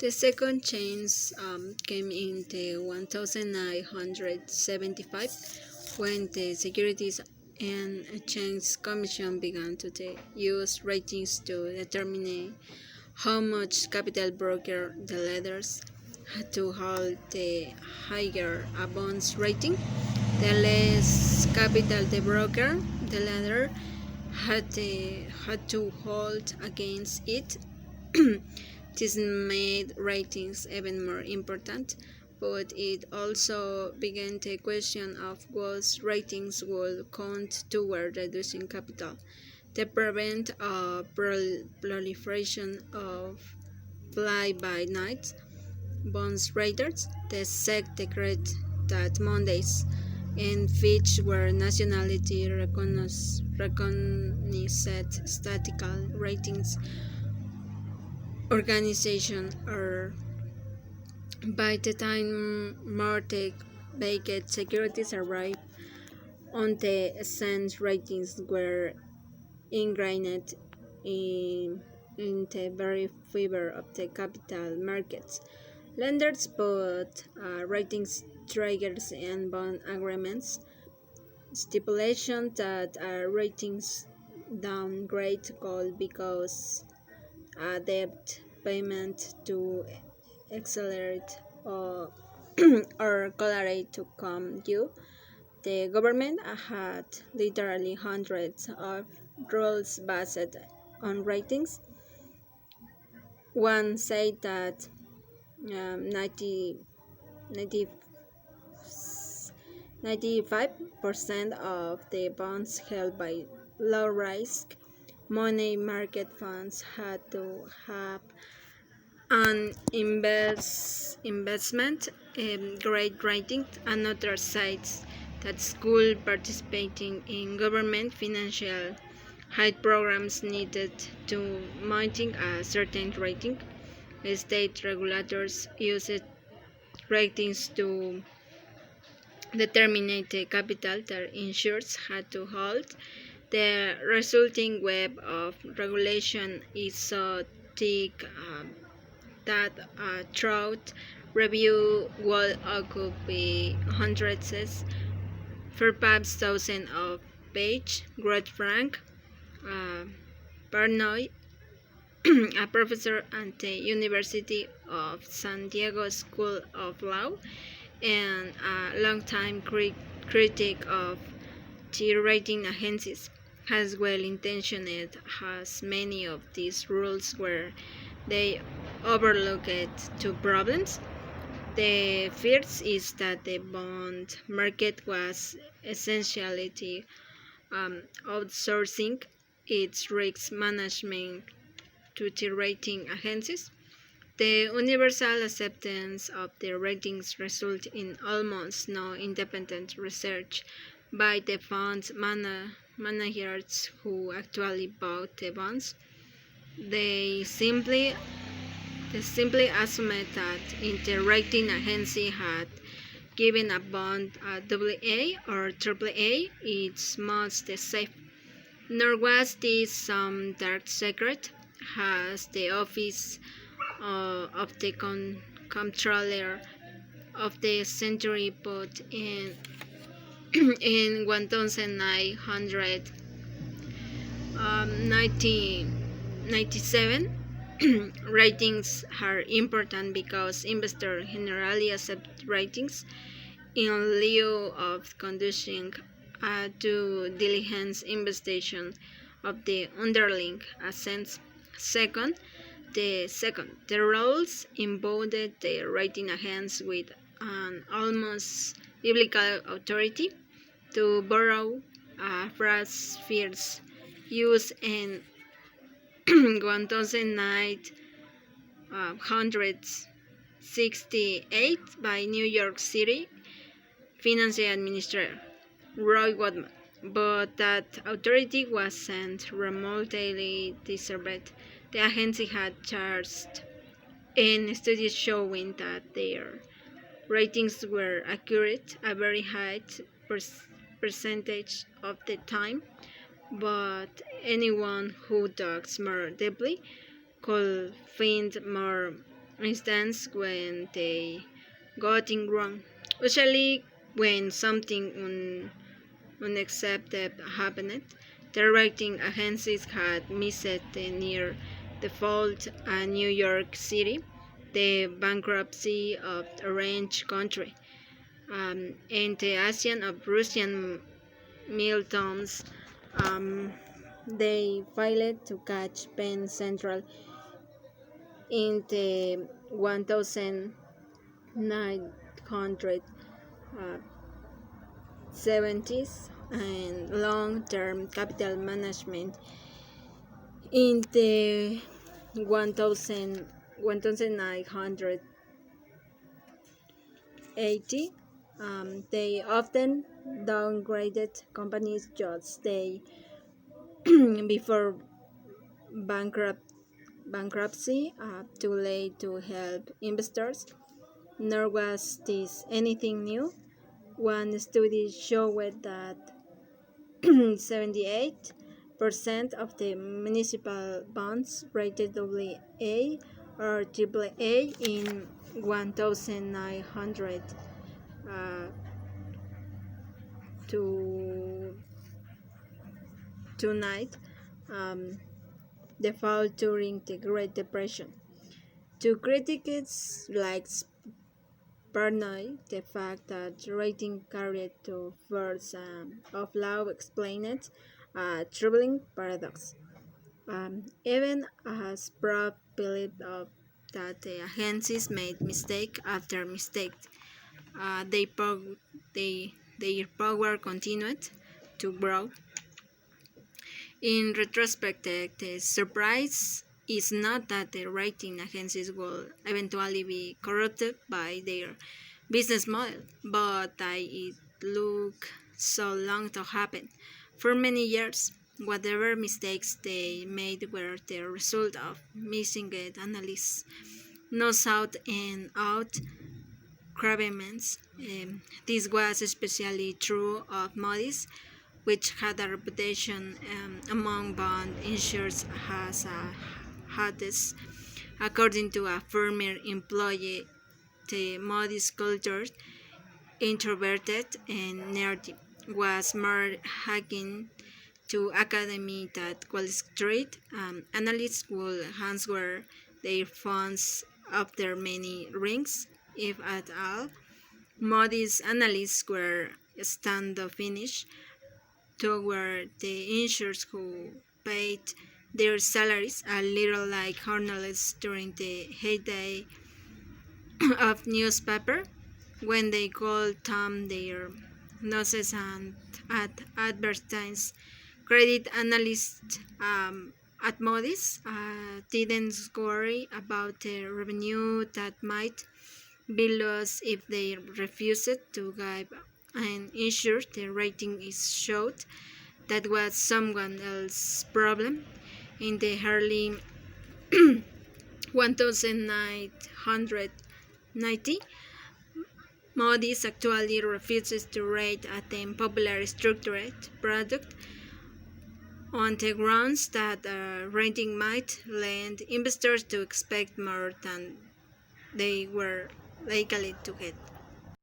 The second change came in the 1975 when the Securities and Exchange Commission began to use ratings to determine how much capital broker the lenders had to hold. The higher a bond's rating, the less capital the broker, the lender, had to hold against it. This made ratings even more important, but it also began the question of what ratings would count toward reducing capital. To prevent a proliferation of fly-by-night bonds raters, the SEC declared that Mondays and Fitch were nationally recognized statistical ratings organization, or by the time mortgage-backed securities arrived on the exchange, ratings were ingrained in the very fiber of the capital markets. Lenders put ratings triggers and bond agreements, stipulation that a ratings downgrade could because a debt payment to accelerate or, or accelerate to come due. The government had literally hundreds of rules based on ratings. One said that 90, 95% of the bonds held by low-risk money market funds had to have an investment grade rating. Another cites that schools participating in government financial aid programs needed to maintain a certain rating. State regulators used ratings to determine the capital that insurers had to hold. The resulting web of regulation is so thick that a thorough review would occupy hundreds, perhaps thousands of pages. Greg Frank Barnoy, a professor at the University of San Diego School of Law and a longtime critic of the rating agencies, has well intentioned as many of these rules were they overlooked two problems. The first is that the bond market was essentially outsourcing its risk management to the rating agencies. The universal acceptance of the ratings result in almost no independent research by the fund managers who actually bought the bonds. They simply assumed that the rating agency had given a bond a AA or AAA, it's most safe. Nor was this some dark secret, as the office of the comptroller of the century put in in 1997. Ratings are important because investors generally accept ratings in lieu of conducting a due diligence investigation of the underlying assets. The rules imbued the rating agents with an almost biblical authority, to borrow a phrase first used in 1968 by New York City financial administrator Roy Goodman, but that authority wasn't remotely deserved. The agency had charged in studies showing that their ratings were accurate a very high percentage of the time, but anyone who dug more deeply could find more instance when they got it wrong. Usually, when something unacceptable happened, the rating agencies had missed the near default in New York City, the bankruptcy of Orange Country, and the Asian of Russian Miltons. Um, they failed to catch Penn Central in the 1970s and long-term capital management in the 1980. They often downgraded companies just day before bankruptcy, too late to help investors. Nor was this anything new. One study showed that 78% of the municipal bonds rated AA or AAA in 1900 to tonight default during the Great Depression. To critics like Partnoy, the fact that rating carried to force of law explained a troubling paradox. Even as proof believed that the agencies made mistake after mistake, their power continued to grow. In retrospect, the surprise is not that the rating agencies will eventually be corrupted by their business model, but that it took so long to happen. For many years, whatever mistakes they made were the result of missing analysis, no sought and out cravings. This was especially true of Moody's, which had a reputation among bond insurers as a hottest. According to a former employee, the Moody's culture, introverted and nerdy, was more akin to academy that Wall Street. Analysts would answer their phones after many rings, if at all. Moody's analysts were standoffish toward the insurers who paid their salaries a little like journalists during the heyday of newspaper when they could thumb their noses and advertise. Credit analysts at Moody's didn't worry about the revenue that might be lost if they refused to give and ensure the rating is showed that was someone else's problem. In the early 1990, Moody's actually refuses to rate a 10 popular structured product on the grounds that a rating might lead investors to expect more than they were likely to get.